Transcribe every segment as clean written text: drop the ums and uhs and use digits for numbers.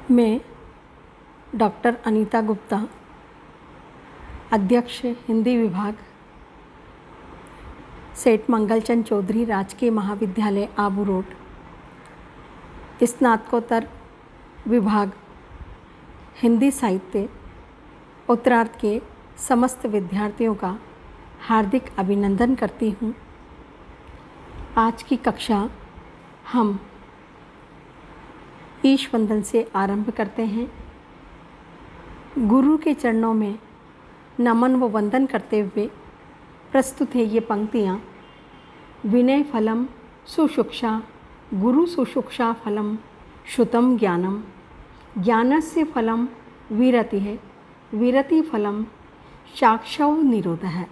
मैं डॉक्टर अनीता गुप्ता, अध्यक्ष हिंदी विभाग, सेठ मंगलचंद चौधरी राजकीय महाविद्यालय आबू रोड, स्नातकोत्तर विभाग हिंदी साहित्य उत्तरार्ध के समस्त विद्यार्थियों का हार्दिक अभिनंदन करती हूँ। आज की कक्षा हम ईश वंदन से आरंभ करते हैं। गुरु के चरणों में नमन व वंदन करते हुए प्रस्तुत है ये पंक्तियाँ। विनय फलम सुशिक्षा गुरु सुशिक्षा फलम श्रुतम ज्ञानम, ज्ञानस्य फलम विरति है, विरति फलम साक्षात् निरोधः।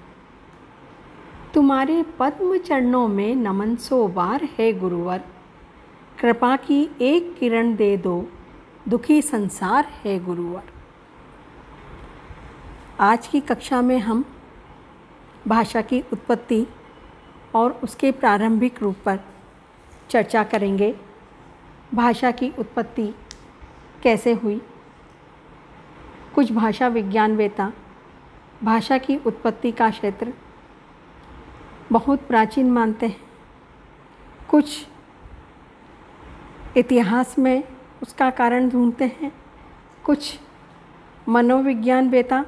तुम्हारे पद्म चरणों में नमन 100 बार है गुरुवर, कृपा की एक किरण दे दो, दुखी संसार है गुरुवर। आज की कक्षा में हम भाषा की उत्पत्ति और उसके प्रारंभिक रूप पर चर्चा करेंगे। भाषा की उत्पत्ति कैसे हुई। कुछ भाषा विज्ञानवेत्ता भाषा की उत्पत्ति का क्षेत्र बहुत प्राचीन मानते हैं, कुछ इतिहास में उसका कारण ढूंढते हैं, कुछ मनोविज्ञानवेत्ता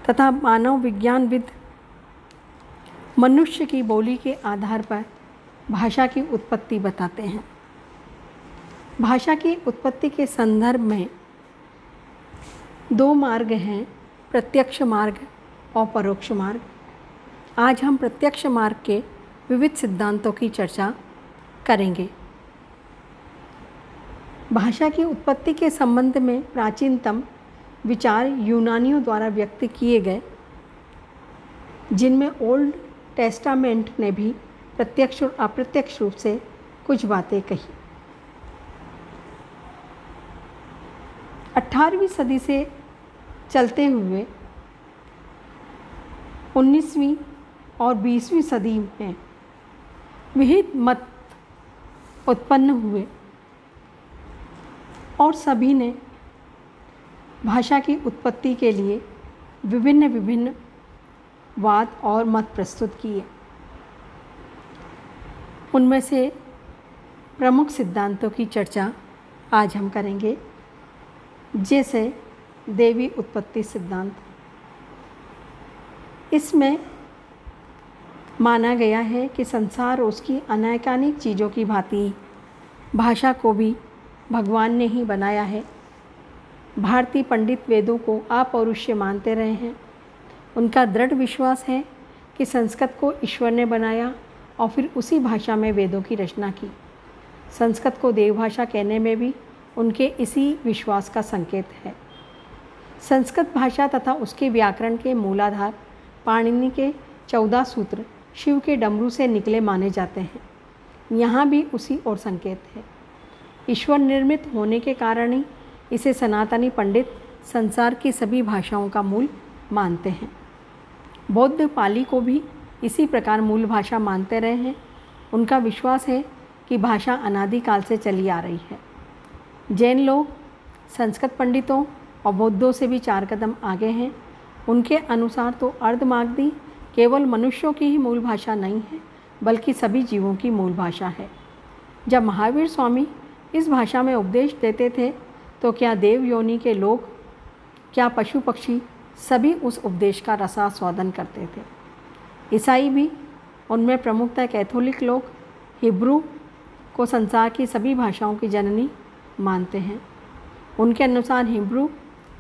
तथा मानव विज्ञानविद मनुष्य की बोली के आधार पर भाषा की उत्पत्ति बताते हैं। भाषा की उत्पत्ति के संदर्भ में 2 मार्ग हैं, प्रत्यक्ष मार्ग और परोक्ष मार्ग। आज हम प्रत्यक्ष मार्ग के विविध सिद्धांतों की चर्चा करेंगे। भाषा की उत्पत्ति के संबंध में प्राचीनतम विचार यूनानियों द्वारा व्यक्त किए गए, जिनमें ओल्ड टेस्टामेंट ने भी प्रत्यक्ष और अप्रत्यक्ष रूप से कुछ बातें कही। 18वीं सदी से चलते हुए 19वीं और 20वीं सदी में विविध मत उत्पन्न हुए और सभी ने भाषा की उत्पत्ति के लिए विभिन्न वाद और मत प्रस्तुत किए। उनमें से प्रमुख सिद्धांतों की चर्चा आज हम करेंगे, जैसे देवी उत्पत्ति सिद्धांत। इसमें माना गया है कि संसार और उसकी अनेकानेक चीज़ों की भांति भाषा को भी भगवान ने ही बनाया है। भारतीय पंडित वेदों को अपौरुषेय मानते रहे हैं। उनका दृढ़ विश्वास है कि संस्कृत को ईश्वर ने बनाया और फिर उसी भाषा में वेदों की रचना की। संस्कृत को देवभाषा कहने में भी उनके इसी विश्वास का संकेत है। संस्कृत भाषा तथा उसके व्याकरण के मूलाधार पाणिनि के 14 सूत्र शिव के डमरू से निकले माने जाते हैं। यहाँ भी उसी और संकेत है। ईश्वर निर्मित होने के कारण ही इसे सनातनी पंडित संसार की सभी भाषाओं का मूल मानते हैं। बौद्ध पाली को भी इसी प्रकार मूल भाषा मानते रहे हैं। उनका विश्वास है कि भाषा अनादिकाल से चली आ रही है। जैन लोग संस्कृत पंडितों और बौद्धों से भी 4 कदम आगे हैं। उनके अनुसार तो अर्धमागधी केवल मनुष्यों की ही मूल भाषा नहीं है, बल्कि सभी जीवों की मूल भाषा है। जब महावीर स्वामी इस भाषा में उपदेश देते थे तो क्या देव योनि के लोग, क्या पशु पक्षी सभी उस उपदेश का रसास्वादन करते थे। ईसाई भी, उनमें प्रमुखतः कैथोलिक लोग हिब्रू को संसार की सभी भाषाओं की जननी मानते हैं। उनके अनुसार हिब्रू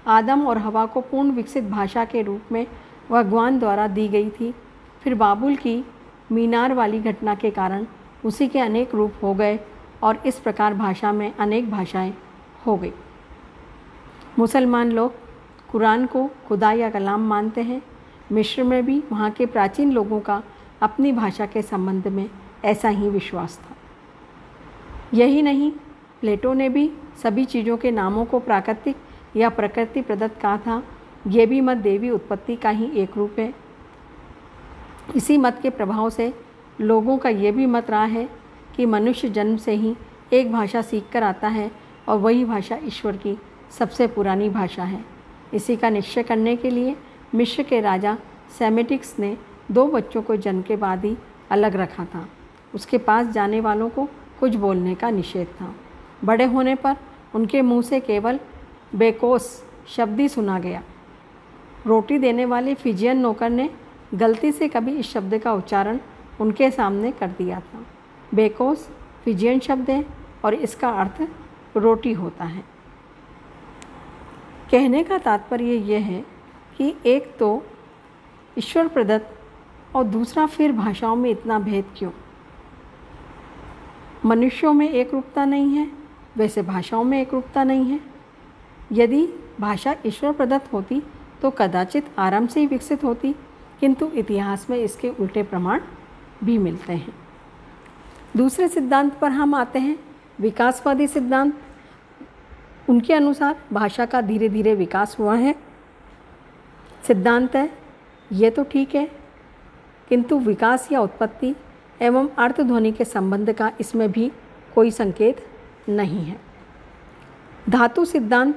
आदम और हवा को पूर्ण विकसित भाषा के रूप में भगवान द्वारा दी गई थी। फिर बाबुल की मीनार वाली घटना के कारण उसी के अनेक रूप हो गए और इस प्रकार भाषा में अनेक भाषाएं हो गई। मुसलमान लोग कुरान को खुदा या कलाम मानते हैं। मिस्र में भी वहाँ के प्राचीन लोगों का अपनी भाषा के संबंध में ऐसा ही विश्वास था। यही नहीं, प्लेटो ने भी सभी चीज़ों के नामों को प्राकृतिक या प्रकृति प्रदत्त कहा था। ये भी मत देवी उत्पत्ति का ही एक रूप है। इसी मत के प्रभाव से लोगों का ये भी मत रहा है कि मनुष्य जन्म से ही एक भाषा सीखकर आता है और वही भाषा ईश्वर की सबसे पुरानी भाषा है। इसी का निश्चय करने के लिए मिस्र के राजा सेमेटिक्स ने 2 बच्चों को जन्म के बाद ही अलग रखा था। उसके पास जाने वालों को कुछ बोलने का निषेध था। बड़े होने पर उनके मुंह से केवल बेकोस शब्द ही सुना गया। रोटी देने वाले फिजियन नौकर ने गलती से कभी इस शब्द का उच्चारण उनके सामने कर दिया था। बेकोस फिजियन शब्द है और इसका अर्थ रोटी होता है। कहने का तात्पर्य यह है कि एक तो ईश्वर प्रदत्त और दूसरा फिर भाषाओं में इतना भेद क्यों? मनुष्यों में एक रूपता नहीं है, वैसे भाषाओं में एक रूपता नहीं है। यदि भाषा ईश्वर प्रदत्त होती तो कदाचित आराम से ही विकसित होती, किंतु इतिहास में इसके उल्टे प्रमाण भी मिलते हैं। दूसरे सिद्धांत पर हम आते हैं, विकासवादी सिद्धांत। उनके अनुसार भाषा का धीरे धीरे विकास हुआ है। सिद्धांत है ये तो ठीक है, किंतु विकास या उत्पत्ति एवं अर्थध्वनि के संबंध का इसमें भी कोई संकेत नहीं है। धातु सिद्धांत,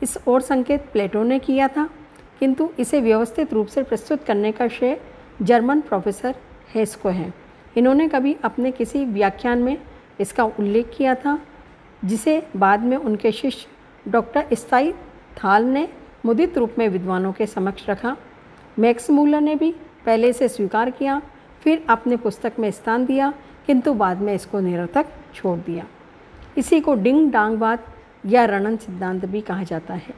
इस और संकेत प्लेटो ने किया था, किंतु इसे व्यवस्थित रूप से प्रस्तुत करने का श्रेय जर्मन प्रोफेसर हेस को है। इन्होंने कभी अपने किसी व्याख्यान में इसका उल्लेख किया था, जिसे बाद में उनके शिष्य डॉक्टर स्टाइथाल ने मुदित रूप में विद्वानों के समक्ष रखा। मैक्स मूलर ने भी पहले इसे स्वीकार किया, फिर अपने पुस्तक में स्थान दिया, किंतु बाद में इसको निरर्थक छोड़ दिया। इसी को डिंग डांगवाद या रणन सिद्धांत भी कहा जाता है।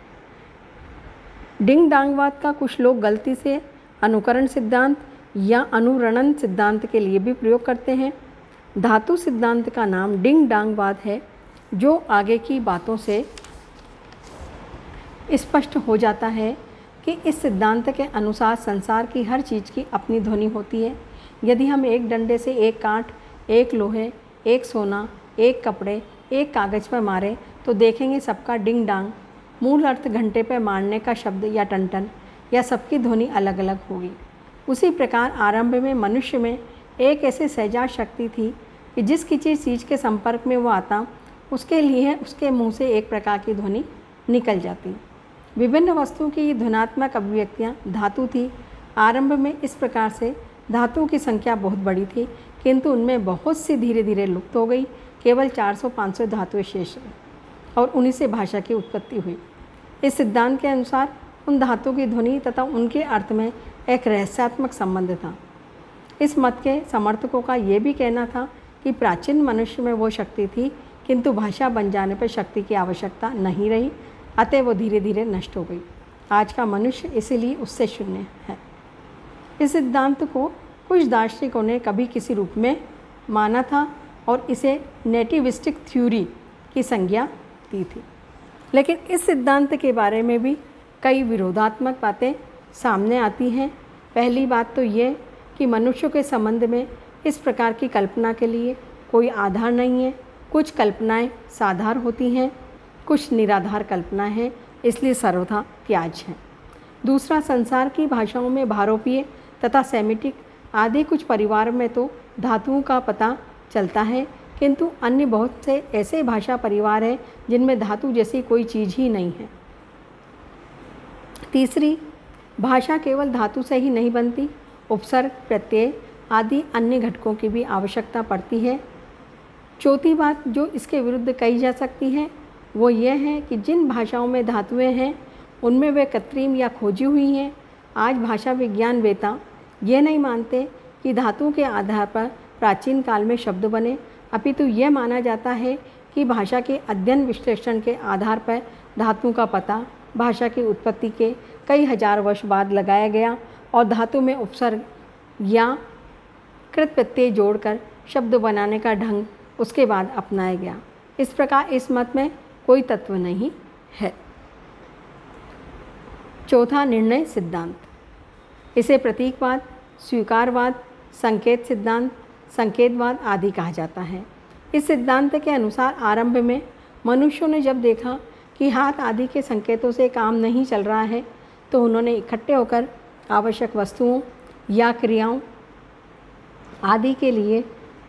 डिंग डांगवाद का कुछ लोग गलती से अनुकरण सिद्धांत या अनुरणन सिद्धांत के लिए भी प्रयोग करते हैं। धातु सिद्धांत का नाम डिंग डांगवाद है, जो आगे की बातों से स्पष्ट हो जाता है कि इस सिद्धांत के अनुसार संसार की हर चीज़ की अपनी ध्वनि होती है। यदि हम एक डंडे से एक कांट, एक लोहे, एक सोना, एक कपड़े, एक कागज़ पर मारे तो देखेंगे सबका डिंग डांग मूल अर्थ घंटे पर मारने का शब्द या टन या सबकी ध्वनि अलग अलग होगी। उसी प्रकार आरंभ में मनुष्य में एक ऐसी सहजात शक्ति थी कि जिस किसी चीज़ के संपर्क में वो आता, उसके लिए उसके मुंह से एक प्रकार की ध्वनि निकल जाती। विभिन्न वस्तुओं की ध्वनात्मक अभिव्यक्तियाँ धातु थी। आरंभ में इस प्रकार से धातुओं की संख्या बहुत बड़ी थी, किंतु उनमें बहुत सी धीरे धीरे लुप्त हो गई। केवल 400-500 धातुएं शेष और उन्हीं से भाषा की उत्पत्ति हुई। इस सिद्धांत के अनुसार उन धातुओं की ध्वनि तथा उनके अर्थ में एक रहस्यात्मक संबंध था। इस मत के समर्थकों का ये भी कहना था कि प्राचीन मनुष्य में वो शक्ति थी, किंतु भाषा बन जाने पर शक्ति की आवश्यकता नहीं रही, अतः वो धीरे धीरे नष्ट हो गई। आज का मनुष्य इसीलिए उससे शून्य है। इस सिद्धांत को कुछ दार्शनिकों ने कभी किसी रूप में माना था और इसे नेटिविस्टिक थ्योरी की संज्ञा दी थी, लेकिन इस सिद्धांत के बारे में भी कई विरोधात्मक बातें सामने आती हैं। पहली बात तो ये कि मनुष्य के संबंध में इस प्रकार की कल्पना के लिए कोई आधार नहीं है। कुछ कल्पनाएं साधार होती हैं, कुछ निराधार कल्पना है, इसलिए सर्वथा त्याज्य है। दूसरा, संसार की भाषाओं में भारोपीय तथा सेमिटिक आदि कुछ परिवार में तो धातुओं का पता चलता है, किंतु अन्य बहुत से ऐसे भाषा परिवार हैं जिनमें धातु जैसी कोई चीज़ ही नहीं है। तीसरी, भाषा केवल धातु से ही नहीं बनती, उपसर्ग, प्रत्यय आदि अन्य घटकों की भी आवश्यकता पड़ती है। चौथी बात जो इसके विरुद्ध कही जा सकती है वो ये है कि जिन भाषाओं में धातुएं हैं उनमें वे कृत्रिम या खोजी हुई हैं। आज भाषा विज्ञान वेता ये नहीं मानते कि धातुओं के आधार पर प्राचीन काल में शब्द बने, अपितु यह माना जाता है कि भाषा के अध्ययन विश्लेषण के आधार पर धातुओं का पता भाषा की उत्पत्ति के कई हजार वर्ष बाद लगाया गया और धातु में उपसर्ग या कृत प्रत्यय जोड़कर शब्द बनाने का ढंग उसके बाद अपनाया गया। इस प्रकार इस मत में कोई तत्व नहीं है। चौथा, निर्णय सिद्धांत। इसे प्रतीकवाद, स्वीकारवाद, संकेत सिद्धांत, संकेतवाद आदि कहा जाता है। इस सिद्धांत के अनुसार आरंभ में मनुष्यों ने जब देखा कि हाथ आदि के संकेतों से काम नहीं चल रहा है, तो उन्होंने इकट्ठे होकर आवश्यक वस्तुओं या क्रियाओं आदि के लिए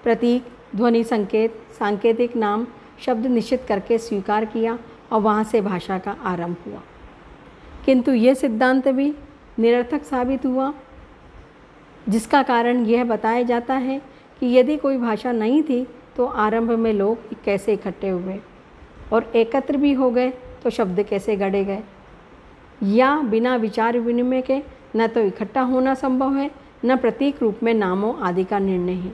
प्रतीक, ध्वनि संकेत, सांकेतिक नाम शब्द निश्चित करके स्वीकार किया और वहाँ से भाषा का आरंभ हुआ। किंतु ये सिद्धांत भी निरर्थक साबित हुआ, जिसका कारण यह बताया जाता है कि यदि कोई भाषा नहीं थी तो आरंभ में लोग कैसे इकट्ठे हुए और एकत्र भी हो गए तो शब्द कैसे गढ़े गए, या बिना विचार विनिमय के न तो इकट्ठा होना संभव है न प्रतीक रूप में नामों आदि का निर्णय है।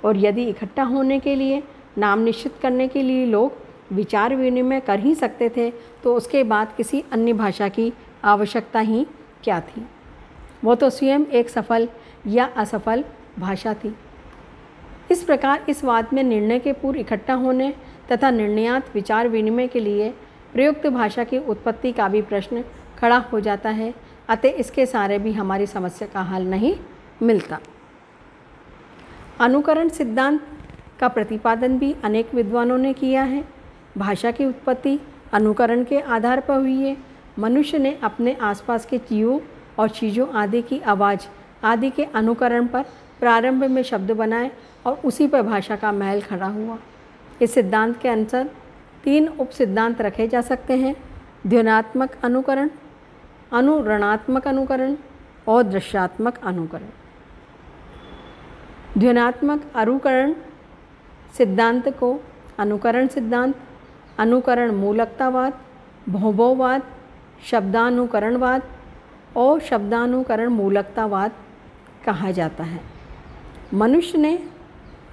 और यदि इकट्ठा होने के लिए नाम निश्चित करने के लिए लोग विचार विनिमय कर ही सकते थे तो उसके बाद किसी अन्य भाषा की आवश्यकता ही क्या थी। वो तो स्वयं एक सफल या असफल भाषा थी। इस प्रकार इस वाद में निर्णय के पूर्व इकट्ठा होने तथा निर्णयात विचार विनिमय के लिए प्रयुक्त भाषा की उत्पत्ति का भी प्रश्न खड़ा हो जाता है। अतः इसके सारे भी हमारी समस्या का हल नहीं मिलता। अनुकरण सिद्धांत का प्रतिपादन भी अनेक विद्वानों ने किया है। भाषा की उत्पत्ति अनुकरण के आधार पर हुई है। मनुष्य ने अपने आसपास के जीवों और चीज़ों आदि की आवाज़ आदि के अनुकरण पर प्रारंभ में शब्द बनाए और उसी पर भाषा का महल खड़ा हुआ। इस सिद्धांत के अनुसार 3 उप सिद्धांत रखे जा सकते हैं: ध्वन्यात्मक अनुकरण, अनुरणात्मक अनुकरण और दृश्यात्मक अनुकरण। ध्वन्यात्मक अनुकरण सिद्धांत को अनुकरण सिद्धांत, अनुकरण मूलकतावाद, भौभोवाद, शब्दानुकरणवाद और शब्दानुकरण मूलकतावाद कहा जाता है। मनुष्य ने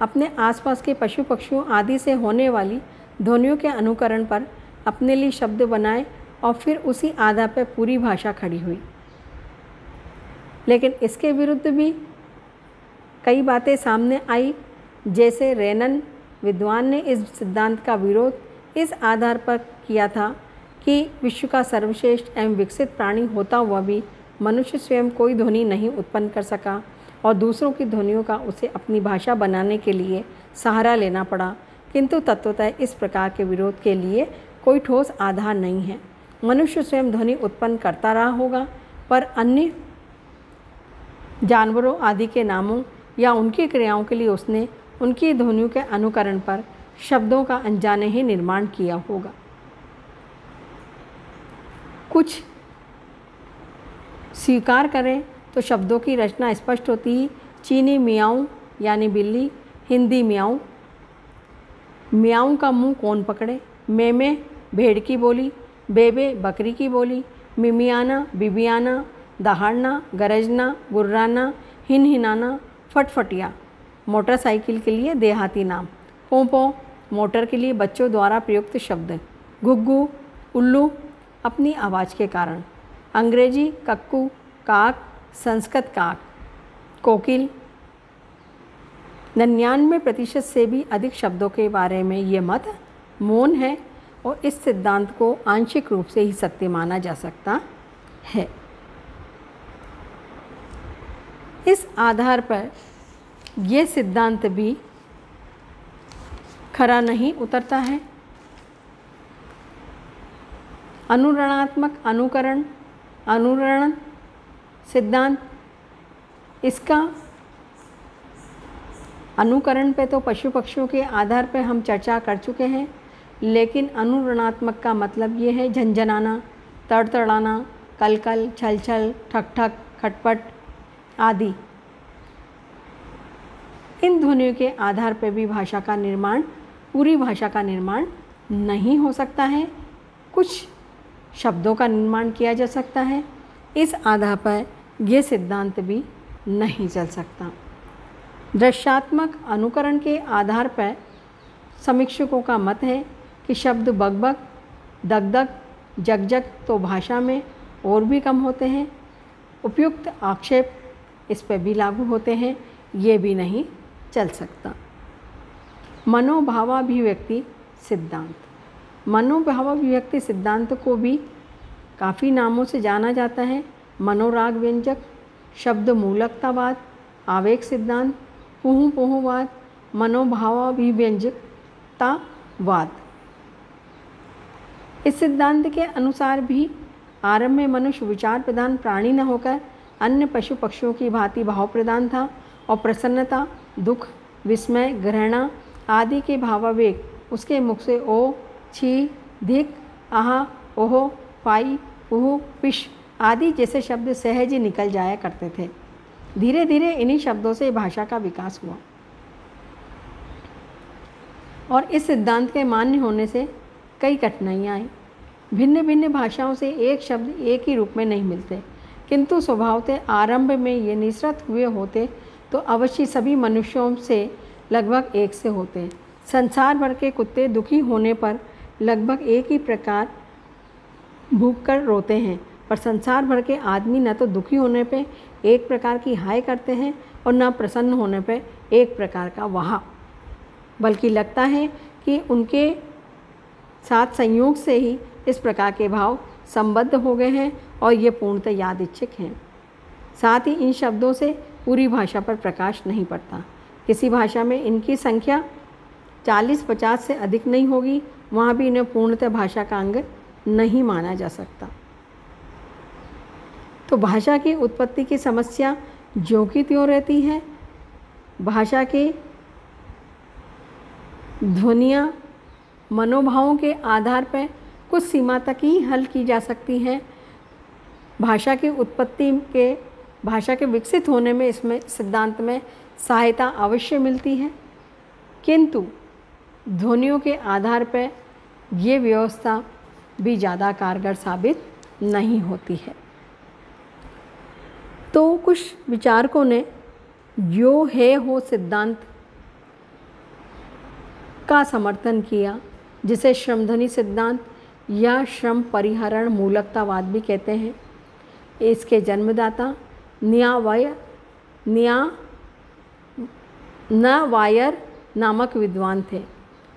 अपने आसपास के पशु पक्षियों आदि से होने वाली ध्वनियों के अनुकरण पर अपने लिए शब्द बनाए और फिर उसी आधार पर पूरी भाषा खड़ी हुई। लेकिन इसके विरुद्ध भी कई बातें सामने आई, जैसे रेनन विद्वान ने इस सिद्धांत का विरोध इस आधार पर किया था कि विश्व का सर्वश्रेष्ठ एवं विकसित प्राणी होता हुआ भी मनुष्य स्वयं कोई ध्वनि नहीं उत्पन्न कर सका और दूसरों की ध्वनियों का उसे अपनी भाषा बनाने के लिए सहारा लेना पड़ा। किंतु तत्वतः इस प्रकार के विरोध के लिए कोई ठोस आधार नहीं है। मनुष्य स्वयं ध्वनि उत्पन्न करता रहा होगा, पर अन्य जानवरों आदि के नामों या उनकी क्रियाओं के लिए उसने उनकी ध्वनियों के अनुकरण पर शब्दों का अनजाने ही निर्माण किया होगा। कुछ स्वीकार करें तो शब्दों की रचना स्पष्ट होती ही चीनी मियाऊं यानी बिल्ली, हिंदी म्याऊं, म्याऊं का मुंह कौन पकड़े, मेमे भेड़ की बोली, बेबे बकरी की बोली, मिमियाना बिबियाना, दहाड़ना, गरजना, गुर्राना, हिनहिनाना, फटफटिया मोटरसाइकिल के लिए देहाती नाम, पोंपो मोटर के लिए बच्चों द्वारा प्रयुक्त शब्द, घुग्गू उल्लू अपनी आवाज़ के कारण, अंग्रेजी कक्कू काक, संस्कृत काक, कोकिल। 99% से भी अधिक शब्दों के बारे में ये मत मौन है और इस सिद्धांत को आंशिक रूप से ही सत्य माना जा सकता है। इस आधार पर यह सिद्धांत भी खरा नहीं उतरता है। अनुरणात्मक अनुकरण अनुरण सिद्धांत, इसका अनुकरण पे तो पशु पक्षियों के आधार पर हम चर्चा कर चुके हैं, लेकिन अनुरणात्मक का मतलब ये है झंझनाना, तड़तड़ाना, कलकल, छल छल, ठक ठक, खटपट आदि। इन ध्वनियों के आधार पर भी भाषा का निर्माण, पूरी भाषा का निर्माण नहीं हो सकता है। कुछ शब्दों का निर्माण किया जा सकता है। इस आधार पर यह सिद्धांत भी नहीं चल सकता। दृश्यात्मक अनुकरण के आधार पर समीक्षकों का मत है कि शब्द बकबक, दगदग, जगजग तो भाषा में और भी कम होते हैं। उपयुक्त आक्षेप इस पर भी लागू होते हैं, ये भी नहीं चल सकता। मनोभावाभिव्यक्ति सिद्धांत, मनोभावाभिव्यक्ति सिद्धांत को भी काफ़ी नामों से जाना जाता है। मनोराग व्यंजक, शब्द मूलकतावाद, आवेग सिद्धांत, पुहुपुहुवाद, मनोभावाभिव्यंजकतावाद। इस सिद्धांत के अनुसार भी आरंभ में मनुष्य विचार प्रधान प्राणी न होकर अन्य पशु पक्षियों की भांति भाव प्रधान था और प्रसन्नता, दुख, विस्मय, घृणा आदि के भावावेग उसके मुख से ओ, छी, धिक, आहा, ओहो, फाई, उहु, पिश आदि जैसे शब्द सहज ही निकल जाया करते थे। धीरे धीरे इन्हीं शब्दों से भाषा का विकास हुआ और इस सिद्धांत के मान्य होने से कई कठिनाइयाँ आई। भिन्न भिन्न भाषाओं से एक शब्द एक ही रूप में नहीं मिलते, किंतु स्वभावतः आरंभ में ये निःसृत हुए होते तो अवश्य सभी मनुष्यों से लगभग एक से होते। संसार भर के कुत्ते दुखी होने पर लगभग एक ही प्रकार भूख कर रोते हैं, पर संसार भर के आदमी न तो दुखी होने पे एक प्रकार की हाय करते हैं और न प्रसन्न होने पे एक प्रकार का वाह, बल्कि लगता है कि उनके साथ संयोग से ही इस प्रकार के भाव संबद्ध हो गए हैं और ये पूर्णतः यादृच्छिक हैं। साथ ही इन शब्दों से पूरी भाषा पर प्रकाश नहीं पड़ता। किसी भाषा में इनकी संख्या 40-50 से अधिक नहीं होगी, वहाँ भी इन्हें पूर्णतः भाषा का अंग नहीं माना जा सकता। तो भाषा की उत्पत्ति की समस्या ज्यों की त्यों रहती है। भाषा के ध्वनियाँ मनोभावों के आधार पर कुछ सीमा तक ही हल की जा सकती हैं। भाषा की उत्पत्ति के भाषा के विकसित होने में इसमें सिद्धांत में सहायता अवश्य मिलती है, किंतु ध्वनियों के आधार पर ये व्यवस्था भी ज़्यादा कारगर साबित नहीं होती है। तो कुछ विचारकों ने यो है हो सिद्धांत का समर्थन किया, जिसे श्रमध्वनि सिद्धांत या श्रम परिहरण मूलकतावाद भी कहते हैं। इसके जन्मदाता वायर नामक विद्वान थे।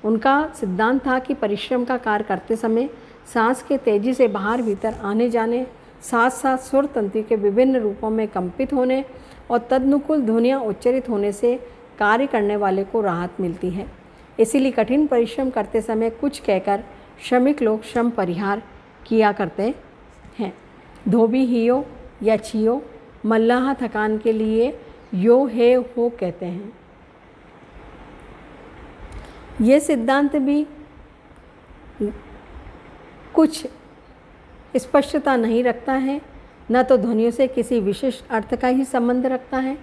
उनका सिद्धांत था कि परिश्रम का कार्य करते समय सांस के तेजी से बाहर भीतर आने जाने, साथ साथ सुर तंत्र के विभिन्न रूपों में कंपित होने और तदनुकूल ध्वनियाँ उच्चरित होने से कार्य करने वाले को राहत मिलती है। इसीलिए कठिन परिश्रम करते समय कुछ कहकर श्रमिक लोग श्रम परिहार किया करते हैं। धोबी हियो या छियो, मल्लाह थकान के लिए यो है हो कहते हैं। ये सिद्धांत भी कुछ स्पष्टता नहीं रखता है, न तो ध्वनियों से किसी विशिष्ट अर्थ का ही संबंध रखता है,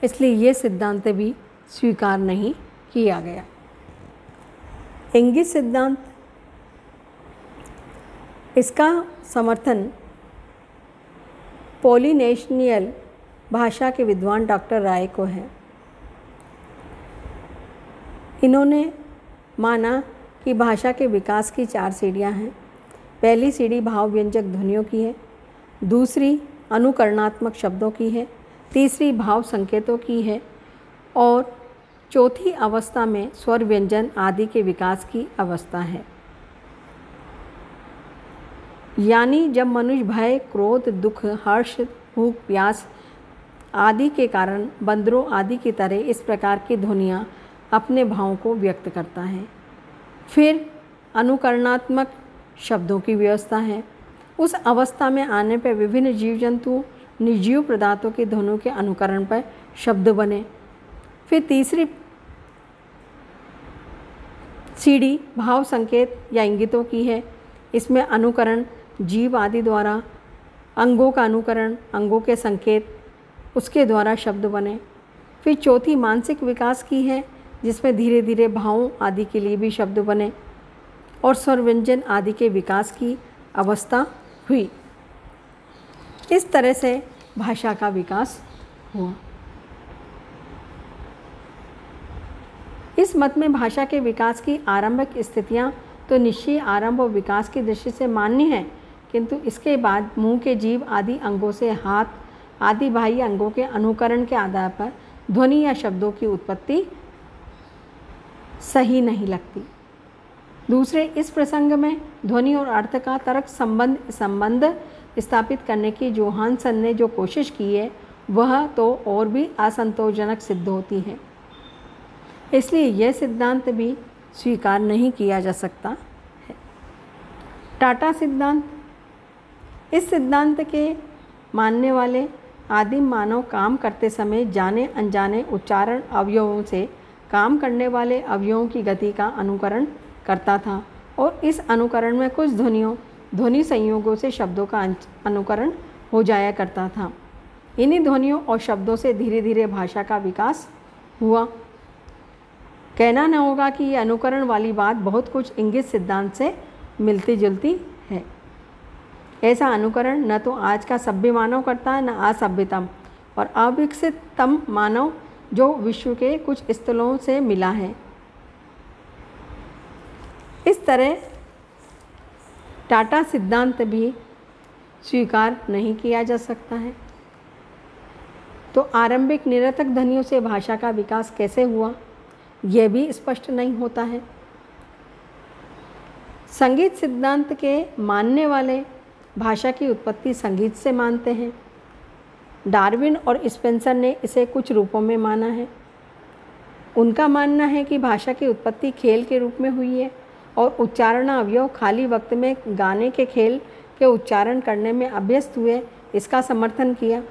इसलिए ये सिद्धांत भी स्वीकार नहीं किया गया। इंगित सिद्धांत, इसका समर्थन पॉलिनेशियन भाषा के विद्वान डॉक्टर राय को है। इन्होंने माना कि भाषा के विकास की 4 सीढ़ियाँ हैं। पहली सीढ़ी भाव व्यंजक ध्वनियों की है, दूसरी अनुकरणात्मक शब्दों की है, तीसरी भाव संकेतों की है और चौथी अवस्था में स्वर व्यंजन आदि के विकास की अवस्था है। यानी जब मनुष्य भय, क्रोध, दुख, हर्ष, भूख, प्यास आदि के कारण बंदरों आदि की तरह इस प्रकार की ध्वनियाँ अपने भावों को व्यक्त करता है। फिर अनुकरणात्मक शब्दों की व्यवस्था है। उस अवस्था में आने पर विभिन्न जीव जंतु निर्जीव पदार्थों की ध्वनियों के अनुकरण पर शब्द बने। फिर तीसरी सीढ़ी भाव संकेत या इंगितों की है। इसमें अनुकरण जीव आदि द्वारा, अंगों का अनुकरण, अंगों के संकेत, उसके द्वारा शब्द बने। फिर चौथी मानसिक विकास की है, जिसमें धीरे धीरे भावों आदि के लिए भी शब्द बने और स्वर व्यंजन आदि के विकास की अवस्था हुई। इस तरह से भाषा का विकास हुआ। इस मत में भाषा के विकास की आरंभिक स्थितियां तो निश्चय आरंभ और विकास की दृष्टि से मान्य हैं, किंतु इसके बाद मुंह के जीव आदि अंगों से हाथ आदि बाह्य अंगों के अनुकरण के आधार पर ध्वनि या शब्दों की उत्पत्ति सही नहीं लगती। दूसरे, इस प्रसंग में ध्वनि और अर्थ का तर्क संबंध स्थापित करने की जोहानसन ने जो कोशिश की है वह तो और भी असंतोषजनक सिद्ध होती है। इसलिए यह सिद्धांत भी स्वीकार नहीं किया जा सकता है। टाटा सिद्धांत, इस सिद्धांत के मानने वाले आदिम मानव काम करते समय जाने अनजाने उच्चारण अवयवों से काम करने वाले अवयवों की गति का अनुकरण करता था और इस अनुकरण में कुछ ध्वनि संयोगों से शब्दों का अनुकरण हो जाया करता था। इन्हीं ध्वनियों और शब्दों से धीरे धीरे भाषा का विकास हुआ। कहना न होगा कि ये अनुकरण वाली बात बहुत कुछ इंगित सिद्धांत से मिलती जुलती है। ऐसा अनुकरण न तो आज का सभ्य मानव करता है, न असभ्यतम और अविकसिततम मानव जो विश्व के कुछ स्थलों से मिला है। इस तरह टाटा सिद्धांत भी स्वीकार नहीं किया जा सकता है। तो आरंभिक निरर्थक ध्वनियों से भाषा का विकास कैसे हुआ, यह भी स्पष्ट नहीं होता है। संगीत सिद्धांत के मानने वाले भाषा की उत्पत्ति संगीत से मानते हैं। डार्विन और स्पेंसर ने इसे कुछ रूपों में माना है। उनका मानना है कि भाषा की उत्पत्ति खेल के रूप में हुई है और उच्चारण अवयव खाली वक्त में गाने के खेल के उच्चारण करने में अभ्यस्त हुए, इसका समर्थन किया।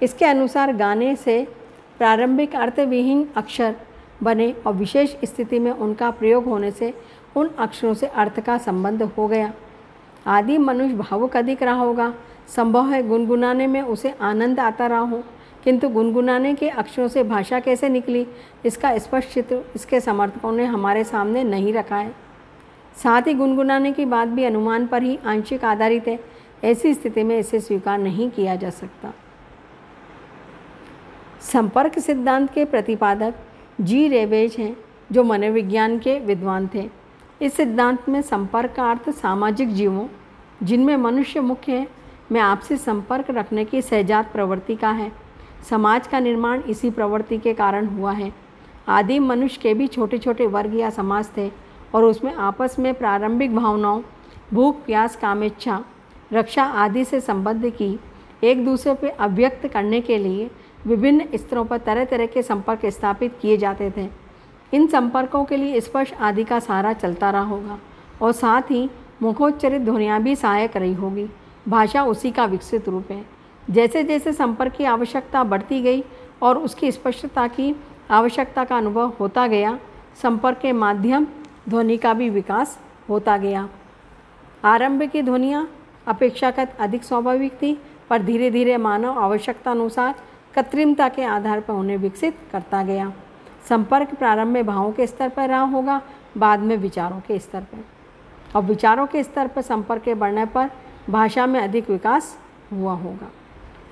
इसके अनुसार गाने से प्रारंभिक अर्थविहीन अक्षर बने और विशेष स्थिति में उनका प्रयोग होने से उन अक्षरों से अर्थ का संबंध हो गया। आदि मनुष्य भावुक अधिक रहा होगा। संभव है गुनगुनाने में उसे आनंद आता रहा हो, किंतु गुनगुनाने के अक्षरों से भाषा कैसे निकली, इसका स्पष्ट चित्र इसके समर्थकों ने हमारे सामने नहीं रखा है। साथ ही गुनगुनाने की बात भी अनुमान पर ही आंशिक आधारित है। ऐसी स्थिति में इसे स्वीकार नहीं किया जा सकता। संपर्क सिद्धांत के प्रतिपादक जी रेवेज हैं, जो मनोविज्ञान के विद्वान थे। इस सिद्धांत में संपर्क का अर्थ सामाजिक जीवों, जिनमें मनुष्य मुख्य है, में आपसी संपर्क रखने की सहजात प्रवृत्ति का है। समाज का निर्माण इसी प्रवृत्ति के कारण हुआ है। आदिम मनुष्य के भी छोटे छोटे वर्ग या समाज थे और उसमें आपस में प्रारंभिक भावनाओं, भूख, प्यास, कामेच्छा, रक्षा आदि से संबद्ध की एक दूसरे पर अभिव्यक्त करने के लिए विभिन्न स्तरों पर तरह तरह के संपर्क स्थापित किए जाते थे। इन संपर्कों के लिए स्पर्श आदि का सहारा चलता रहा होगा और साथ ही मुखोच्चरित ध्वनियाँ भी सहायक रही होगी। भाषा उसी का विकसित रूप है। जैसे जैसे संपर्क की आवश्यकता बढ़ती गई और उसकी स्पष्टता की आवश्यकता का अनुभव होता गया, संपर्क के माध्यम ध्वनि का भी विकास होता गया। आरंभ की ध्वनियाँ अपेक्षाकृत अधिक स्वाभाविक थी, पर धीरे धीरे मानव आवश्यकता अनुसार कृत्रिमता के आधार पर उन्हें विकसित करता गया। संपर्क प्रारंभ में भावों के स्तर पर रहा होगा, बाद में विचारों के स्तर पर, और विचारों के स्तर पर संपर्क के बढ़ने पर भाषा में अधिक विकास हुआ होगा।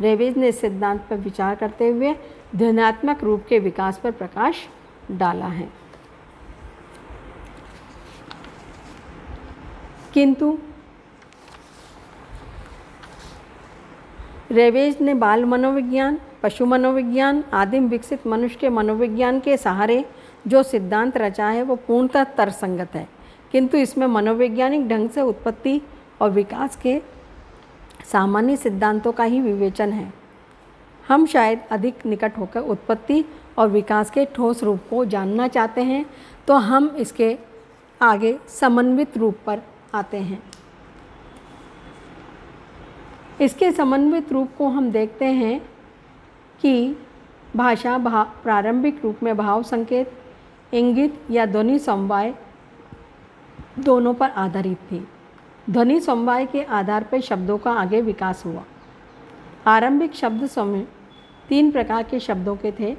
रेवेज ने इस सिद्धांत पर विचार करते हुए ध्वन्यात्मक रूप के विकास पर प्रकाश डाला है। किंतु रेवेज ने बाल मनोविज्ञान, पशु मनोविज्ञान, आदिम विकसित मनुष्य के मनोविज्ञान के सहारे जो सिद्धांत रचा है वो पूर्णतः तर्कसंगत है, किंतु इसमें मनोवैज्ञानिक ढंग से उत्पत्ति और विकास के सामान्य सिद्धांतों का ही विवेचन है। हम शायद अधिक निकट होकर उत्पत्ति और विकास के ठोस रूप को जानना चाहते हैं, तो हम इसके आगे समन्वित रूप पर आते हैं। इसके समन्वित रूप को हम देखते हैं कि भाषा प्रारंभिक रूप में भाव संकेत, इंगित या ध्वनि समवाय दोनों पर आधारित थी। ध्वनि समवाय के आधार पर शब्दों का आगे विकास हुआ। आरंभिक शब्द समूह 3 प्रकार के शब्दों के थे।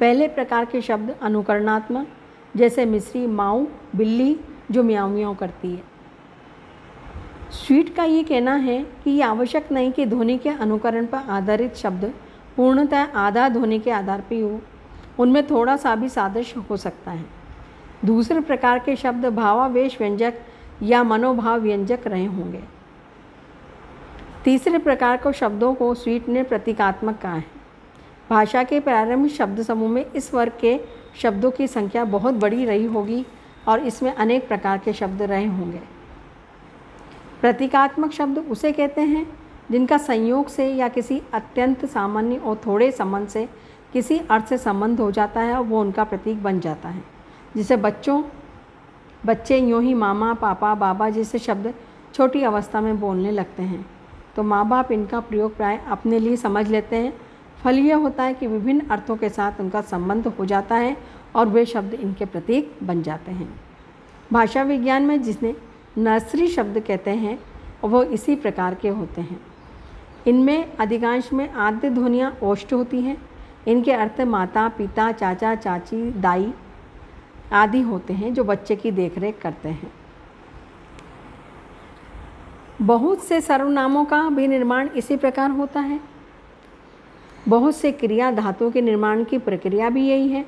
पहले प्रकार के शब्द अनुकरणात्मक, जैसे मिस्री माऊ, बिल्ली जो म्याऊं म्याऊं करती है। स्वीट का ये कहना है कि ये आवश्यक नहीं कि ध्वनि के अनुकरण पर आधारित शब्द पूर्णतः आधा ध्वनि के आधार पर हो, उनमें थोड़ा सा भी सादृश्य हो सकता है। दूसरे प्रकार के शब्द भावावेश व्यंजक या मनोभाव व्यंजक रहे होंगे। तीसरे प्रकार को शब्दों को स्वीट ने प्रतीकात्मक कहा है। भाषा के प्रारंभिक शब्द समूह में इस वर्ग के शब्दों की संख्या बहुत बड़ी रही होगी और इसमें अनेक प्रकार के शब्द रहे होंगे। प्रतीकात्मक शब्द उसे कहते हैं जिनका संयोग से या किसी अत्यंत सामान्य और थोड़े संबंध से किसी अर्थ से संबंध हो जाता है और वो उनका प्रतीक बन जाता है। जिसे बच्चे यूँ ही मामा, पापा, बाबा जैसे शब्द छोटी अवस्था में बोलने लगते हैं, तो माँ बाप इनका प्रयोग प्राय अपने लिए समझ लेते हैं। फल यह होता है कि विभिन्न अर्थों के साथ उनका संबंध हो जाता है और वे शब्द इनके प्रतीक बन जाते हैं। भाषा विज्ञान में जिसने नर्सरी शब्द कहते हैं वो इसी प्रकार के होते हैं। इनमें अधिकांश में आद्य ध्वनियाँ ओष्ठ होती हैं। इनके अर्थ माता, पिता, चाचा, चाची, दाई आदि होते हैं जो बच्चे की देखरेख करते हैं। बहुत से सर्वनामों का भी निर्माण इसी प्रकार होता है। बहुत से क्रिया धातुओं के निर्माण की प्रक्रिया भी यही है।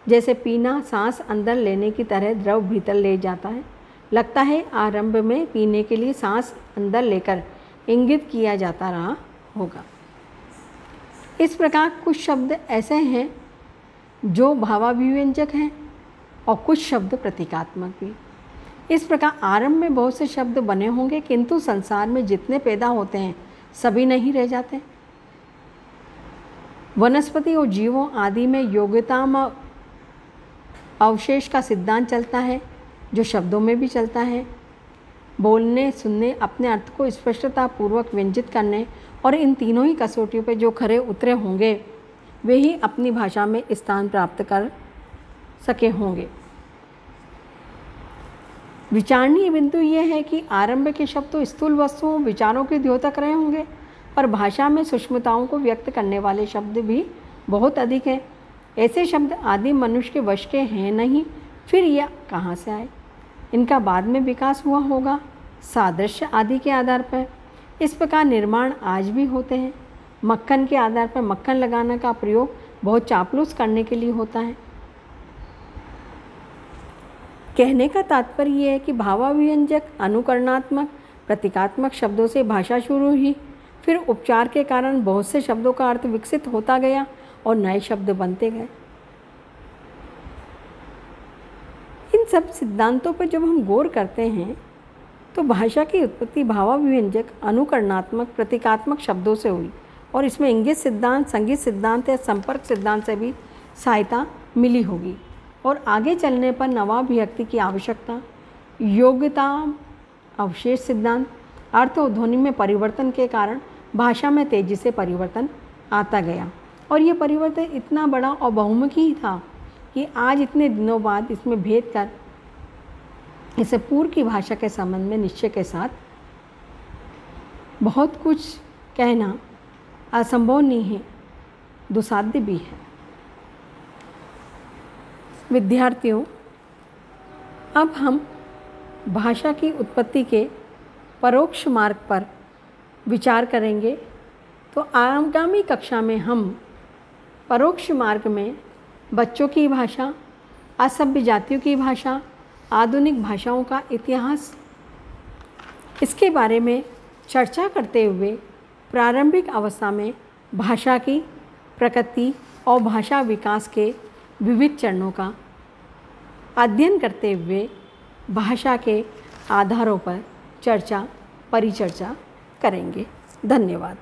जैसे पीना सांस अंदर लेने की तरह द्रव भीतर ले जाता है। लगता है आरंभ में पीने के लिए सांस अंदर लेकर इंगित किया जाता रहा होगा। इस प्रकार कुछ शब्द ऐसे हैं जो भावाभिव्यंजक हैं और कुछ शब्द प्रतीकात्मक भी। इस प्रकार आरंभ में बहुत से शब्द बने होंगे, किंतु संसार में जितने पैदा होते हैं सभी नहीं रह जाते। वनस्पति और जीवों आदि में योग्यता अवशेष का सिद्धांत चलता है, जो शब्दों में भी चलता है। बोलने, सुनने, अपने अर्थ को स्पष्टता पूर्वक व्यंजित करने और इन तीनों ही कसौटियों पर जो खरे उतरे होंगे वे ही अपनी भाषा में स्थान प्राप्त कर सके होंगे। विचारणीय बिंदु ये है कि आरंभ के शब्द तो स्थूल वस्तुओं, विचारों के द्योतक रहे होंगे, पर भाषा में सूक्ष्मताओं को व्यक्त करने वाले शब्द भी बहुत अधिक हैं। ऐसे शब्द आदि मनुष्य के वश के हैं नहीं, फिर यह कहाँ से आए? इनका बाद में विकास हुआ होगा सादृश्य आदि के आधार पर। इस प्रकार निर्माण आज भी होते हैं। मक्खन के आधार पर मक्खन लगाने का प्रयोग बहुत चापलूस करने के लिए होता है। कहने का तात्पर्य यह है कि भावाभिव्यंजक, अनुकरणात्मक, प्रतीकात्मक शब्दों से भाषा शुरू हुई, फिर उपचार के कारण बहुत से शब्दों का अर्थ विकसित होता गया और नए शब्द बनते गए। इन सब सिद्धांतों पर जब हम गौर करते हैं तो भाषा की उत्पत्ति भावाभिव्यंजक, अनुकरणात्मक, प्रतीकात्मक शब्दों से हुई और इसमें इंगित सिद्धांत, संगीत सिद्धांत या संपर्क सिद्धांत से भी सहायता मिली होगी। और आगे चलने पर नवाभिव्यक्ति की आवश्यकता, योग्यता, अवशेष सिद्धांत, अर्थ और ध्वनि में परिवर्तन के कारण भाषा में तेजी से परिवर्तन आता गया और ये परिवर्तन इतना बड़ा और बहुमुखी था कि आज इतने दिनों बाद इसमें भेद कर इसे पूर्व की भाषा के संबंध में निश्चय के साथ बहुत कुछ कहना असंभव नहीं है, दुस्साध्य भी है। विद्यार्थियों, अब हम भाषा की उत्पत्ति के परोक्ष मार्ग पर विचार करेंगे। तो आगामी कक्षा में हम परोक्ष मार्ग में बच्चों की भाषा, असभ्य जातियों की भाषा, आधुनिक भाषाओं का इतिहास, इसके बारे में चर्चा करते हुए प्रारंभिक अवस्था में भाषा की प्रकृति और भाषा विकास के विविध चरणों का अध्ययन करते हुए भाषा के आधारों पर परिचर्चा करेंगे। धन्यवाद।